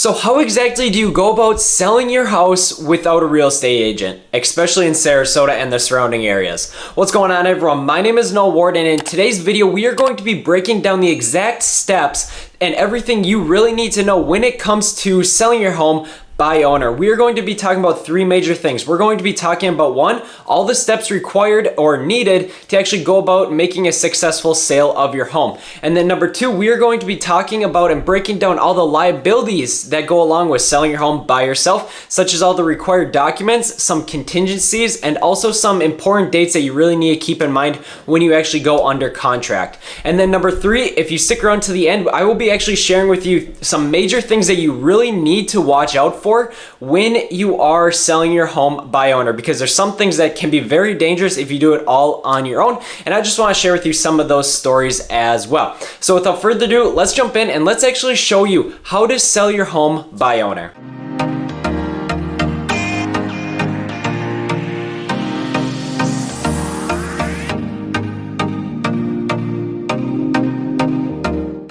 So how exactly do you go about selling your house without a real estate agent, especially in Sarasota and the surrounding areas? What's going on, everyone? My name is Noah Ward, and in today's video we are going to be breaking down the exact steps and everything you really need to know when it comes to selling your home by owner. We are going to be talking about three major things. We're going to be talking about one, all the steps required or needed to actually go about making a successful sale of your home. And then number two, we are going to be talking about and breaking down all the liabilities that go along with selling your home by yourself, such as all the required documents, some contingencies, and also some important dates that you really need to keep in mind when you actually go under contract. And then number three, if you stick around to the end, I will be actually sharing with you some major things that you really need to watch out for when you are selling your home by owner, because there's some things that can be very dangerous if you do it all on your own, and I just want to share with you some of those stories as well. So without further ado, let's jump in and let's actually show you how to sell your home by owner.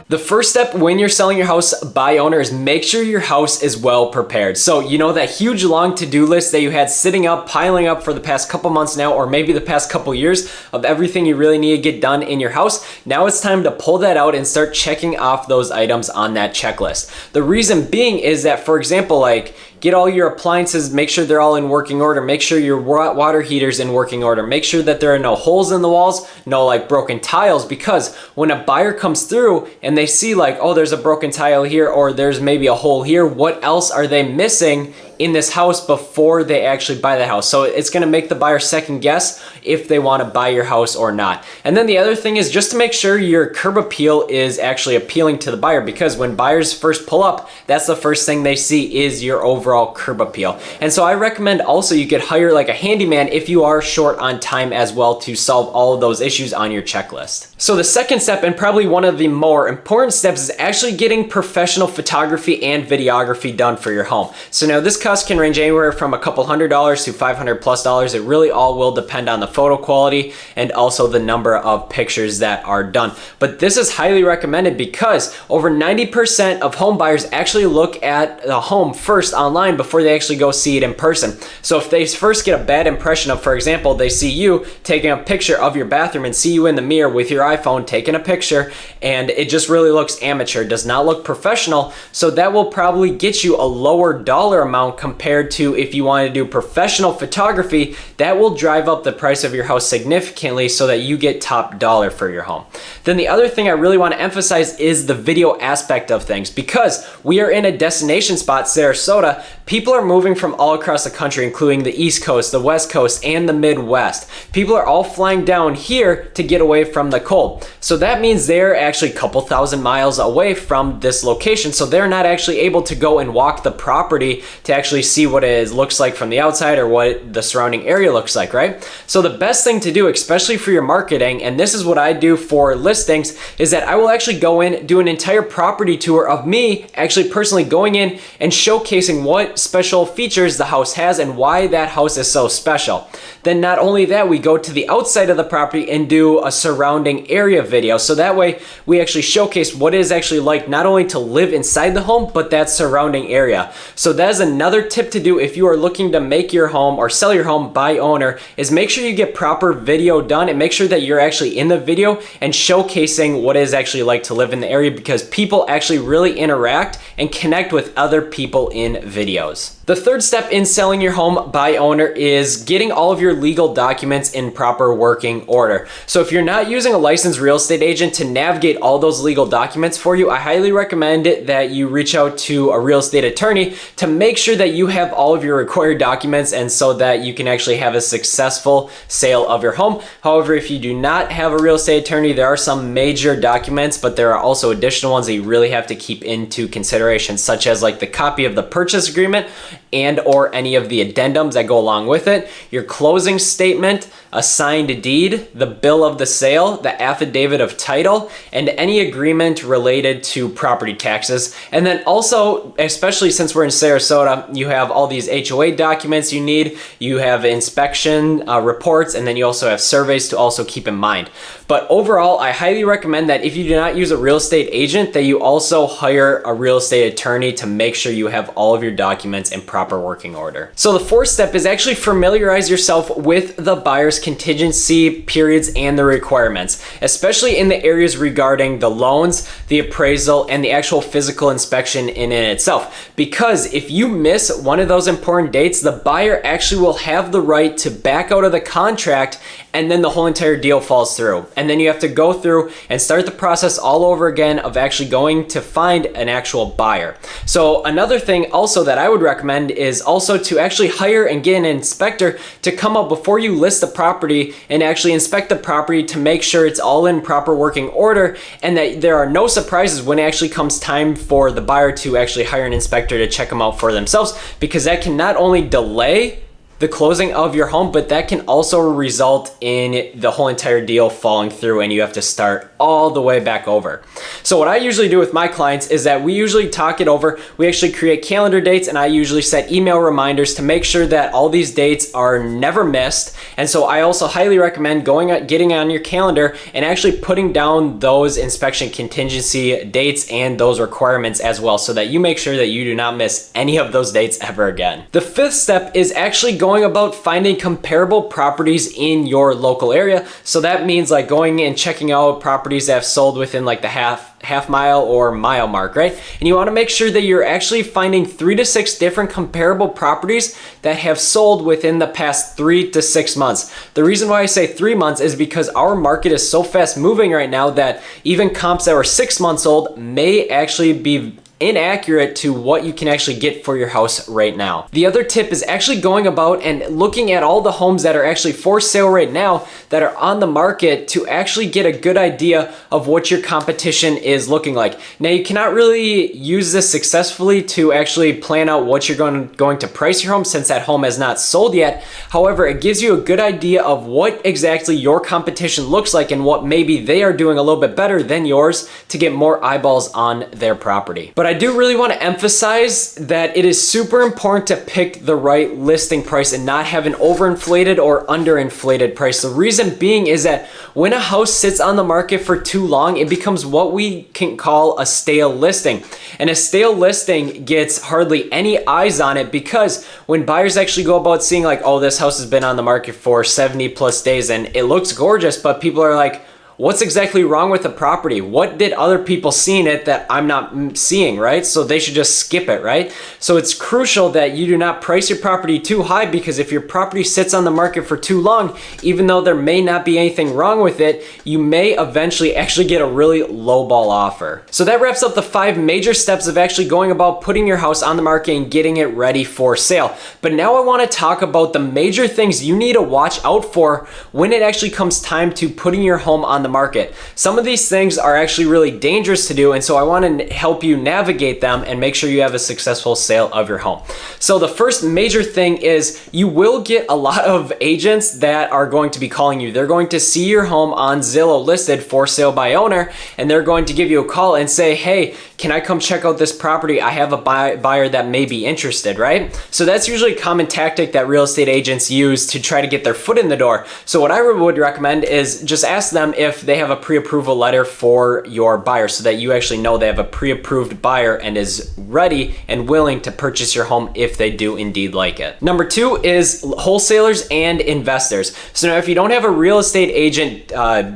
The first step when you're selling your house by owner is make sure your house is well prepared. So you know that huge long to-do list that you had sitting up, piling up for the past couple months now, or maybe the past couple years of everything you really need to get done in your house. Now it's time to pull that out and start checking off those items on that checklist. The reason being is that, for example, like get all your appliances, make sure they're all in working order, make sure your water heater's in working order, make sure that there are no holes in the walls, no like broken tiles, because when a buyer comes through and they see like, oh, there's a broken tile here or there's maybe a hole here, what else are they missing in this house before they actually buy the house? So it's gonna make the buyer second guess if they wanna buy your house or not. And then the other thing is just to make sure your curb appeal is actually appealing to the buyer, because when buyers first pull up, that's the first thing they see is your overall curb appeal. And so I recommend also you could hire like a handyman if you are short on time as well to solve all of those issues on your checklist. So the second step, and probably one of the more important steps, is actually getting professional photography and videography done for your home. So now this cost can range anywhere from a couple $100s to $500+. It really all will depend on the photo quality and also the number of pictures that are done. But this is highly recommended because over 90% of home buyers actually look at the home first online before they actually go see it in person. So if they first get a bad impression of, for example, they see you taking a picture of your bathroom and see you in the mirror with your iPhone taking a picture and it just really looks amateur, does not look professional, so that will probably get you a lower dollar amount compared to if you want to do professional photography. That will drive up the price of your house significantly so that you get top dollar for your home. Then the other thing I really want to emphasize is the video aspect of things, because we are in a destination spot, Sarasota. People are moving from all across the country, including the East Coast, the West Coast, and the Midwest. People are all flying down here to get away from the cold. So that means they're actually a couple thousand miles away from this location. So they're not actually able to go and walk the property to actually see what it looks like from the outside or what the surrounding area looks like, right? So the best thing to do, especially for your marketing, and this is what I do for listings, is that I will actually go in, do an entire property tour of me actually personally going in and showcasing what special features the house has and why that house is so special. Then not only that, we go to the outside of the property and do a surrounding area video. So that way we actually showcase what it is actually like not only to live inside the home, but that surrounding area. So that is another tip to do if you are looking to make your home or sell your home by owner, is make sure you get proper video done and make sure that you're actually in the video and showcasing what it is actually like to live in the area, because people actually really interact and connect with other people in videos. The third step in selling your home by owner is getting all of your legal documents in proper working order. So if you're not using a licensed real estate agent to navigate all those legal documents for you, I highly recommend that you reach out to a real estate attorney to make sure that you have all of your required documents, and so that you can actually have a successful sale of your home. However, if you do not have a real estate attorney, there are some major documents, but there are also additional ones that you really have to keep into consideration, such as like the copy of the purchase agreement and or any of the addendums that go along with it, your closing statement, a signed deed, the bill of the sale, the affidavit of title, and any agreement related to property taxes. And then also, especially since we're in Sarasota, you have all these HOA documents you need, you have inspection reports, and then you also have surveys to also keep in mind. But overall, I highly recommend that if you do not use a real estate agent, that you also hire a real estate attorney to make sure you have all of your documents in proper working order. So the fourth step is actually familiarize yourself with the buyer's contingency periods and the requirements, especially in the areas regarding the loans, the appraisal, and the actual physical inspection in itself. Because if you miss one of those important dates, the buyer actually will have the right to back out of the contract, and then the whole entire deal falls through. And then you have to go through and start the process all over again of actually going to find an actual buyer. So another thing also that I would recommend is also to actually hire and get an inspector to come out before you list the property and actually inspect the property to make sure it's all in proper working order and that there are no surprises when it actually comes time for the buyer to actually hire an inspector to check them out for themselves, because that can not only delay the closing of your home, but that can also result in the whole entire deal falling through and you have to start all the way back over. So what I usually do with my clients is that we usually talk it over. We actually create calendar dates, and I usually set email reminders to make sure that all these dates are never missed. And so I also highly recommend getting on your calendar and actually putting down those inspection contingency dates and those requirements as well, so that you make sure that you do not miss any of those dates ever again. The fifth step is actually going about finding comparable properties in your local area. So that means like going and checking out properties that have sold within like the half mile or mile mark, right? And you want to make sure that you're actually finding 3 to 6 different comparable properties that have sold within the past 3 to 6 months. The reason why I say 3 months is because our market is so fast moving right now that even comps that were 6 months old may actually be inaccurate to what you can actually get for your house right now. The other tip is actually going about and looking at all the homes that are actually for sale right now that are on the market to actually get a good idea of what your competition is looking like. Now, you cannot really use this successfully to actually plan out what you're going to price your home, since that home has not sold yet. However, it gives you a good idea of what exactly your competition looks like and what maybe they are doing a little bit better than yours to get more eyeballs on their property. But I do really want to emphasize that it is super important to pick the right listing price and not have an overinflated or underinflated price. The reason being is that when a house sits on the market for too long, it becomes what we can call a stale listing. And a stale listing gets hardly any eyes on it, because when buyers actually go about seeing like, oh, this house has been on the market for 70 plus days and it looks gorgeous, but people are like, what's exactly wrong with the property? What did other people see in it that I'm not seeing, right? So they should just skip it, right? So it's crucial that you do not price your property too high, because if your property sits on the market for too long, even though there may not be anything wrong with it, you may eventually actually get a really lowball offer. So that wraps up the 5 major steps of actually going about putting your house on the market and getting it ready for sale. But now I want to talk about the major things you need to watch out for when it actually comes time to putting your home on the market. Some of these things are actually really dangerous to do, and so I want to help you navigate them and make sure you have a successful sale of your home. So the first major thing is you will get a lot of agents that are going to be calling you. They're going to see your home on Zillow listed for sale by owner, and they're going to give you a call and say, hey, can I come check out this property? I have a buyer that may be interested, right? So that's usually a common tactic that real estate agents use to try to get their foot in the door. So what I would recommend is just ask them if they have a pre-approval letter for your buyer, so that you actually know they have a pre-approved buyer and is ready and willing to purchase your home if they do indeed like it. Number 2 is wholesalers and investors. So now if you don't have a real estate agent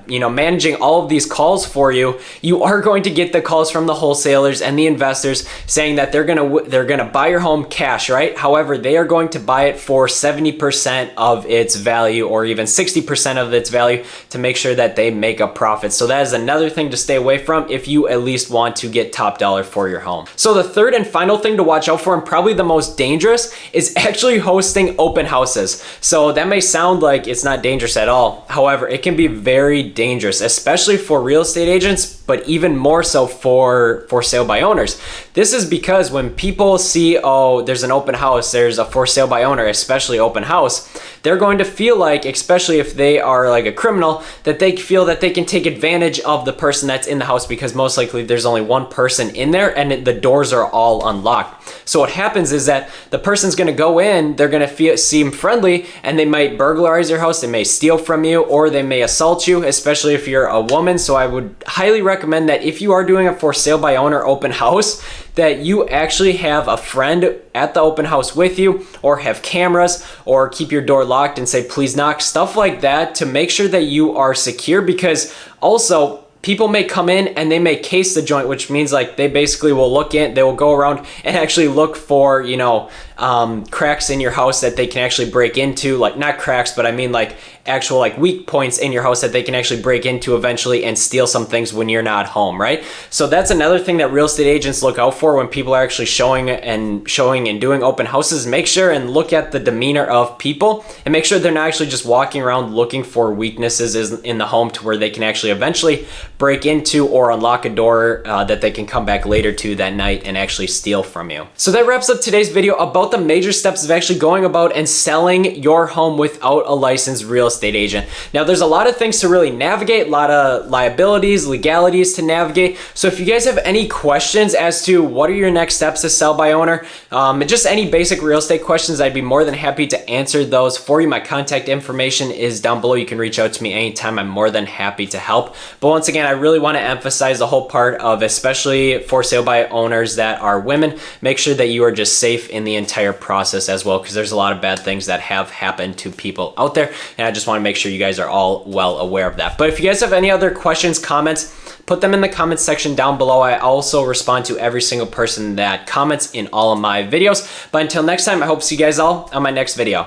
managing all of these calls for you, you are going to get the calls from the wholesalers and the investors saying that they're gonna buy your home cash, right? However, they are going to buy it for 70% of its value or even 60% of its value to make sure that they make a profit. So that is another thing to stay away from if you at least want to get top dollar for your home. So the third and final thing to watch out for, and probably the most dangerous, is actually hosting open houses. So that may sound like it's not dangerous at all. However, it can be very dangerous, especially for real estate agents, but even more so for sale by owners. This is because when people see, oh, there's an open house, there's a for sale by owner, especially open house, they're going to feel like, especially if they are like a criminal, that they feel that they can take advantage of the person that's in the house, because most likely there's only one person in there and the doors are all unlocked. So what happens is that the person's going to go in, they're going to seem friendly, and they might burglarize your house, they may steal from you, or they may assault you, especially if you're a woman. So I would highly recommend that if you are doing a for sale by owner open house, that you actually have a friend at the open house with you, or have cameras, or keep your door locked and say, please knock, stuff like that, to make sure that you are secure. Because also, people may come in and they may case the joint, which means like they basically will look in, they will go around and actually look for, you know, cracks in your house that they can actually break into, like not cracks, but I mean like actual like weak points in your house that they can actually break into eventually and steal some things when you're not home, right? So that's another thing that real estate agents look out for when people are actually showing and doing open houses. Make sure and look at the demeanor of people and make sure they're not actually just walking around looking for weaknesses in the home to where they can actually eventually break into or unlock a door that they can come back later to that night and actually steal from you. So that wraps up today's video about the major steps of actually going about and selling your home without a licensed real estate agent. Now, there's a lot of things to really navigate, a lot of liabilities, legalities to navigate. So if you guys have any questions as to what are your next steps to sell by owner, and just any basic real estate questions, I'd be more than happy to answer those for you. My contact information is down below. You can reach out to me anytime. I'm more than happy to help. But once again, I really want to emphasize the whole part of, especially for sale by owners that are women, make sure that you are just safe in the entire process as well, because there's a lot of bad things that have happened to people out there, and I just want to make sure you guys are all well aware of that. But if you guys have any other questions, comments, put them in the comments section down below. I also respond to every single person that comments in all of my videos. But until next time, I hope to see you guys all on my next video.